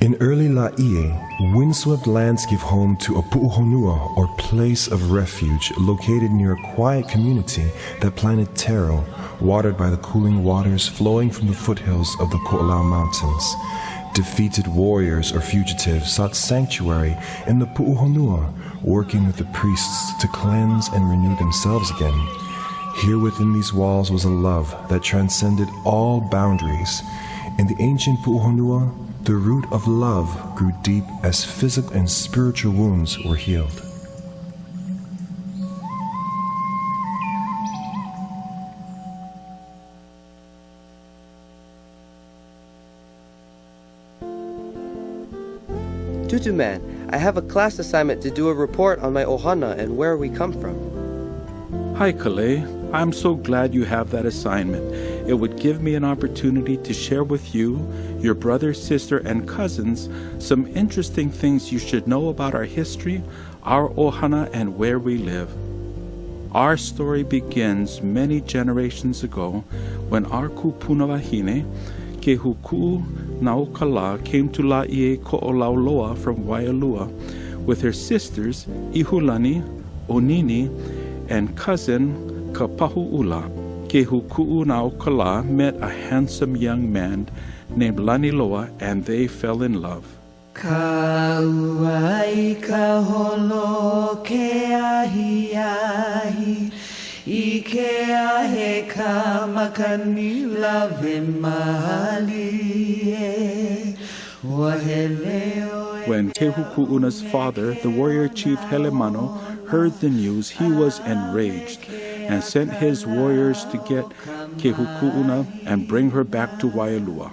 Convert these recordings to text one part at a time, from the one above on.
In early Laie, windswept lands give home to a Pu'uhonua, or place of refuge, located near a quiet community that planted taro, watered by the cooling waters flowing from the foothills of the Choreographers mountains. Defeated warriors or fugitives sought sanctuary in the Pu'uhonua, working with the priests to cleanse and renew themselves again. Here within these walls was a love that transcended all boundaries. In the ancient Pu'uhonua, the root of love grew deep as physical and spiritual wounds were healed. Tutu Man, I have a class assignment to do a report on my ohana and where we come from. Hi, Laie. I'm so glad you have that assignment. It would give me an opportunity to share with you, your brother, sister, and cousins some interesting things you should know about our history, our ohana, and where we live. Our story begins many generations ago when our kupunawahine, Pu'uhonua, came to Laie Toilolo from Waialua with her sisters Ihulani, Onini, and cousin Kapahu'ula. Pu'uhonua met a handsome young man named Toilolo, and they fell in love. Kauai ka holo ke ahi I ke ahe ka makani lave mahali When Pu'uhonua's father, the warrior chief Helemano, heard the news, he was enraged and sent his warriors to get Pu'uhonua and bring her back to Waialua.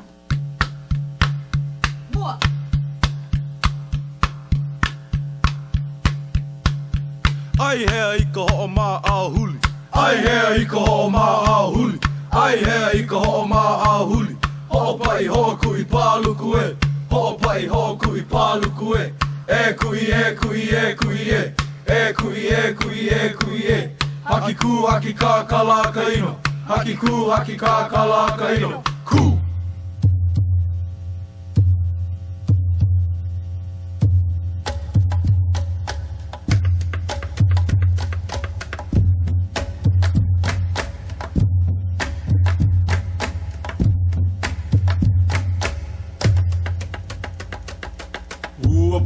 Ai hea I ka ho'o mā a huli. Ai hea I ka ho'o mā a huli. Ai hea I ka ho'o mā a huli. Ho'o pai ho'oku I pāluku e. Ho'o pai ho'oku I pāluku e. E kui e kui e kui e. E kui e kui e kui e. Haki ku haki ka kala ka ino. Haki ku haki ka kala ka ino. Ku!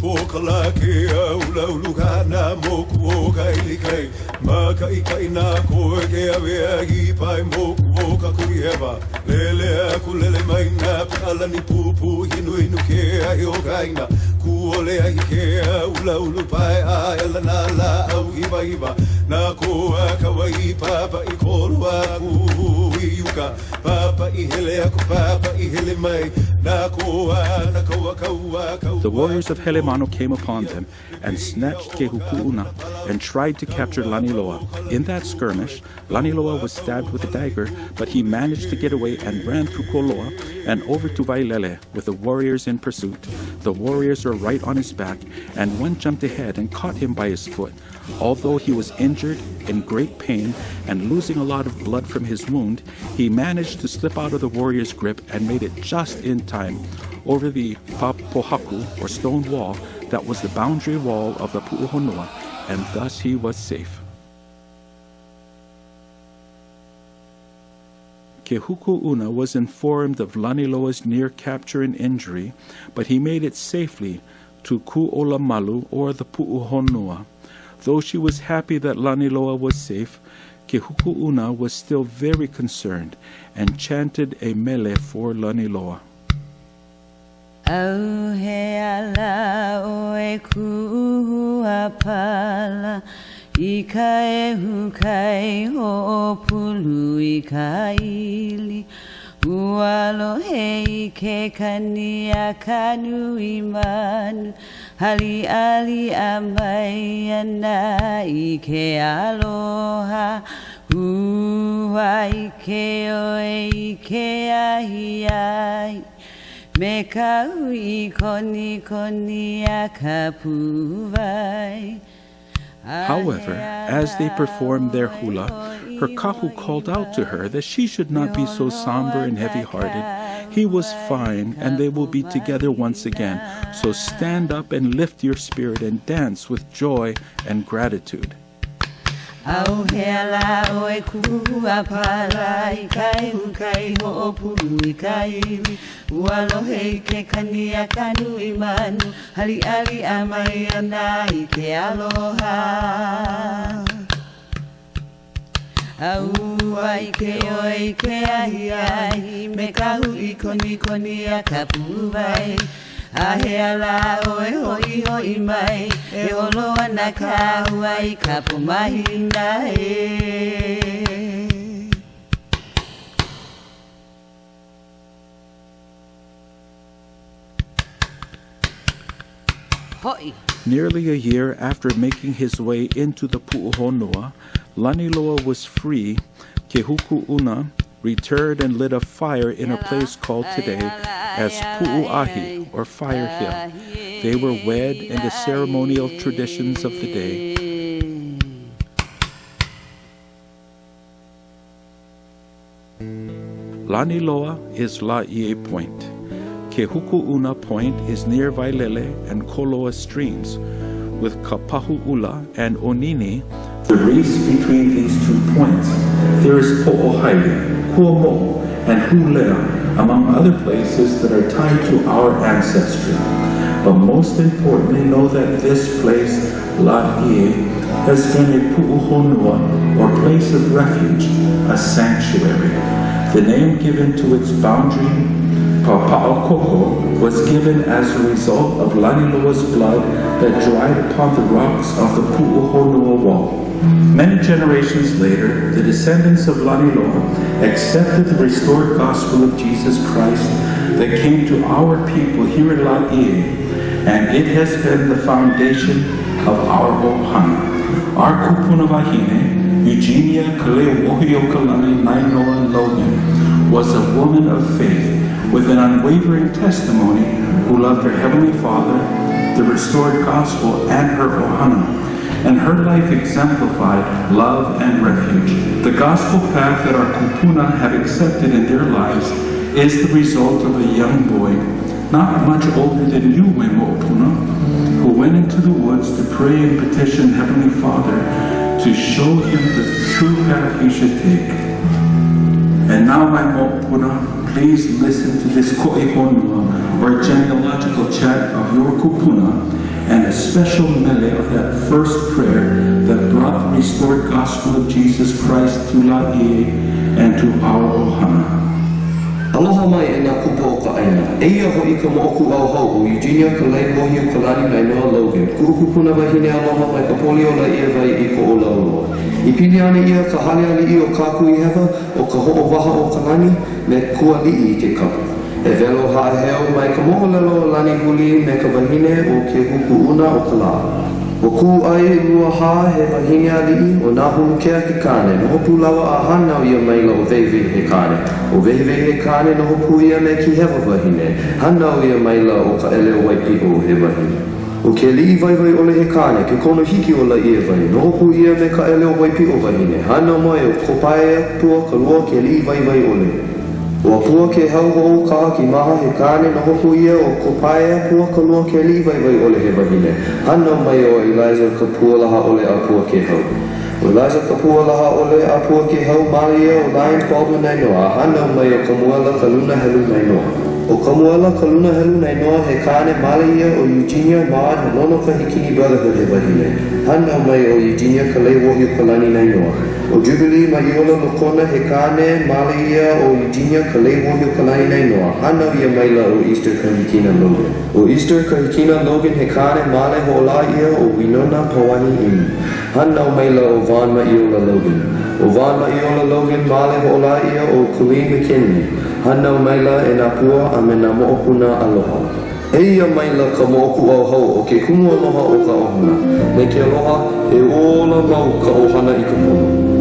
Pokala ke ula uluka na moku o kai kai maka I kai na ko ke ave I pai moku o ka kurieva lele aku lele mai na pala ni pupu hinu inu ke ai o kai na ku ole ai ke ula ulu pai a ela na la au iba na ko ka wai papa I koru aku I yuka papa I hele aku papa I hele mai na ko na ko ka. The warriors of Helemano came upon them and snatched Pu'uhonua and tried to capture Toilolo. In that skirmish, Toilolo was stabbed with a dagger, but he managed to get away and ran to Koloa and over to Wailele with the warriors in pursuit. The warriors were right on his back, and one jumped ahead and caught him by his foot. Although he was injured, in great pain, and losing a lot of blood from his wound, he managed to slip out of the warrior's grip and made it just in time over the papohaku, or stone wall, that was the boundary wall of the Pu'uhonua, and thus he was safe. Pu'uhonua was informed of Toilolo's near capture and injury, but he made it safely to Ku'olamalu, or the Pu'uhonua. Though she was happy that Toilolo was safe, Pu'uhonua was still very concerned and chanted a mele for Toilolo. Au he ala o e kuapala I ka e hukai ho pulu I ka ili Ualo he I ke kania kanu I manu Hali ali amai ana I ke aloha Ua I ke oe I ke ahi ai Me ka ui koni koni a ka puwai. However, as they performed their hula, her kahu called out to her that she should not be so somber and heavy-hearted. He was fine, and they will be together once again. So stand up and lift your spirit and dance with joy and gratitude. Au hela oe kua pala I kai ukai ho'opulu I kai Ualohe ke kania kanu imanu Hali ali amai ana I ke aloha Aua I ke oe ke ahi ahi Me kahu I koni koni a kapuwai Ahe ala oe hoi hoi mai E olo ana ka huai ka pumahinda e Hoi. Nearly a year after making his way into the Pu'uhonua, Laniloa was free. Pu'uhonua returned and lit a fire in a place called today as Pu'uahi, or Fire Hill. They were wed in the ceremonial traditions of the day. Laniloa is Laie Point. Pu'uhonua Point is near Wailele and Koloa streams. With Kapahu'ula and Onini, the race between these 2 points, there is Po'ohaile, Kuomo, and Hulea, among other places that are tied to our ancestry. But most importantly, know that this place, Laie, has been a Pu'uhonua, or place of refuge, a sanctuary. The name given to its boundary, Papa'okoko, was given as a result of Laniloa's blood that dried upon the rocks of the Pu'uhonua wall. Many generations later, the descendants of Laniloa accepted the restored gospel of Jesus Christ that came to our people here in Laie, and it has been the foundation of our ohana. Our kupuna wahine, Eugenia Kaleuohiokalani Nainoa Logan, was a woman of faith with an unwavering testimony who loved her Heavenly Father, the restored gospel, and her ohana. And her life exemplified love and refuge. The gospel path that our kupuna have accepted in their lives is the result of a young boy, not much older than you, Mo'opuna, who went into the woods to pray and petition Heavenly Father to show him the true path he should take. And now, my Mo'opuna, please listen to this ko'ehonua, or genealogical chant of your kupuna, and a special mele of that first prayer that brought the restored gospel of Jesus Christ to Laie and to our ohana. Aloha mai e nā kupa o ka aina. Eia ho'i ka mo'oku au hau o Eugenia Kaleuohi o Kalani Nainoa Logan. Ku'ukupuna wahine aloha mai ka poli o Laie vai I ko o lauloa. I pili ana ia ka hale ali'i o kāku I hewa o ka ho'owaha o Kalani me kua li'i I ke kapu. E velo ha'aheo mai ka mo'olelo o Lani Huli me ka wahine o ke huku'una o ka lā. O ku ai lua ha he wahine ali'i o nā hulu kea ke kane. No hopu lawa a hanau ia maila o veive he kane. O veive he kane no hopu ia me ki hewa wahine. Hanau ia maila o ka ele o waipiho he wahine. O ke li'i vaivai ole he kane, ke kono hiki o Laie vai. No hopu ia me ka ele o waipiho wahine. Hanau mai o kopae pua ka lua ke li'i vaivai ole. O apua ke hau ho ka ki maha he kane no hopu ia o kopaea pua ka lua ke li vai ole he wahine. Hana mai o Eliza ka pua laha ole a pua ke hau. O Eliza ka pua laha ole a pua ke hau Maria o Lion 12 nainoa. Hana mai o Kamuela ka luna helu nainoa. O Kamuela ka luna helu nainoa he kane Maria o Eugenia maa he lono ka hikini brotherhood he wahine. Hana mai o Eugenia ka Leiwohi o Kalani nainoa. O Jubilee ma iola lokona he kane Malia o Eugenia ka Leiwohi o Kalani nainoa. Hana ia maila o Easter ka hikina Logan. O Easter ka hikina Logan he kane male ho la ia o Winona Pawahi imi. Hana maila o Van ma iola Logan. O Van ma iola Logan male ho la ia o Colleen McKinley. Hana maila e nā pua a me nā mo'opuna aloha. Eia maila ka mo'oku au hau o ke kumu aloha o ka ohana. Me ke aloha e ola mau ka ohana I ka puna.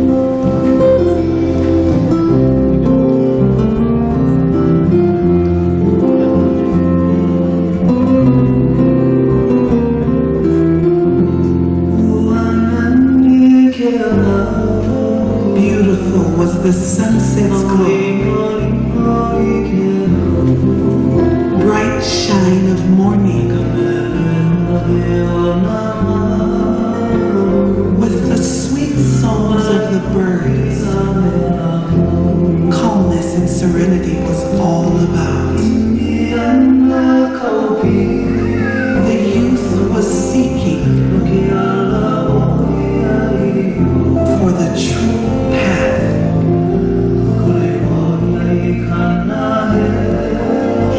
Beautiful was the sunset's glow. morning with the sweet songs of the birds. Calmness and serenity was all about. The youth was seeking for the true path.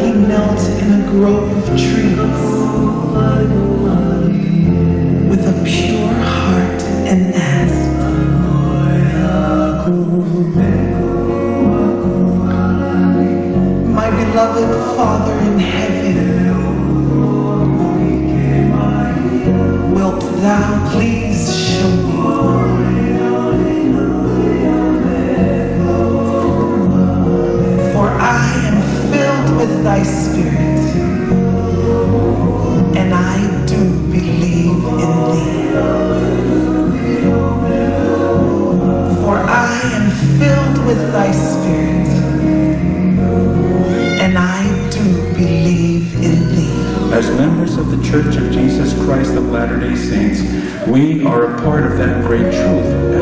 He knelt in a grove of trees with a pure heart and asked, my beloved Father in heaven, wilt thou please show me for I am filled with thy spirit, and I do believe in thee. For I am filled with thy spirit, and I do believe in thee. As members of the Church of Jesus Christ of Latter-day Saints, we are a part of that great truth